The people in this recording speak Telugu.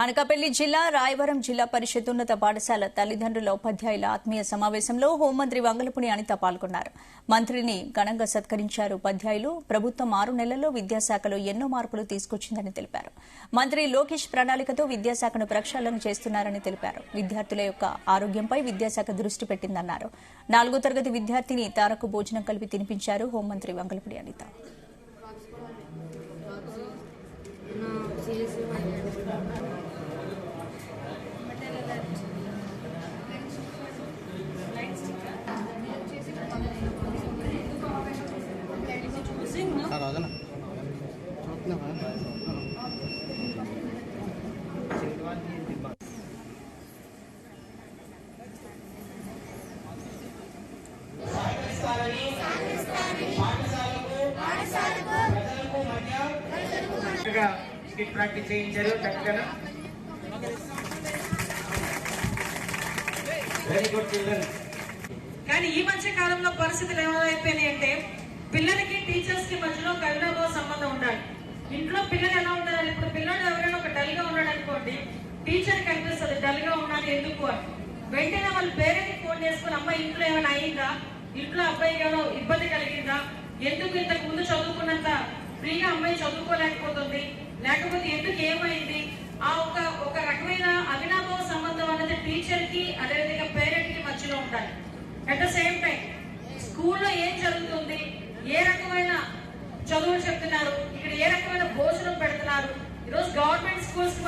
అనకాపల్లి జిల్లా రాయవరం జిల్లా పరిషత్ ఉన్నత పాఠశాల తల్లిదండ్రుల ఉపాధ్యాయుల ఆత్మీయ సమావేశంలో హోంమంత్రి వంగలపూడి అనిత పాల్గొన్నారు. మంత్రిని ఘనంగా సత్కరించారు ఉపాధ్యాయులు. ప్రభుత్వం 6 నెలల్లో విద్యాశాఖలో ఎన్నో మార్పులు తీసుకొచ్చిందని తెలిపారు. మంత్రి లోకేష్ ప్రణాళికతో విద్యాశాఖను ప్రక్షాళన చేస్తున్నారని తెలిపారు. విద్యార్థుల యొక్క ఆరోగ్యంపై విద్యాశాఖ దృష్టి పెట్టిందన్నారు. 4వ తరగతి విద్యార్థిని తారకు భోజనం కలిపి తినిపించారు హోంమంత్రి వంగలపూడి అనిత. ప్రాక్టీస్ చేయించారు చక్కగా. Very good children. కానీ ఈ మధ్య కాలంలో పరిస్థితులు ఏమైపోయినాయి అంటే పిల్లలకి టీచర్స్ కి మధ్యలో కవినాభావ సంబంధం ఉండాలి. ఇంట్లో పిల్లలు ఎలా ఉండాలి? ఇప్పుడు పిల్లలు ఎవరైనా ఒక డల్ గా ఉన్నాడు అనుకోండి, టీచర్ కనిపిస్తుంది డల్ గా ఉన్నాడు ఎందుకు అని. వెంటనే వాళ్ళ పేరెంట్ ఫోన్ చేసుకుని అమ్మ ఇంట్లో ఏమైనా అయిందా, ఇంట్లో అబ్బాయికి ఏమైనా ఇబ్బంది కలిగిందా, ఎందుకు ఇంతకు ముందు చదువుకున్నంత ఫ్రీగా అమ్మాయి చదువుకోలేకపోతుంది, లేకపోతే ఎందుకు ఏమైంది, ఆ ఒక రకమైన అవినాభావ సంబంధం అనేది టీచర్ కి అదేవిధంగా పేరెంట్ కి మధ్యలో ఉండాలి. అట్ ద సేమ్ టైం స్కూల్లో ఏం జరుగుతుంది, ఏ రకమైన చదువులు చెప్తున్నారు, ఇక్కడ ఏ రకమైన భోజనం పెడుతున్నారు. ఈరోజు గవర్నమెంట్ స్కూల్స్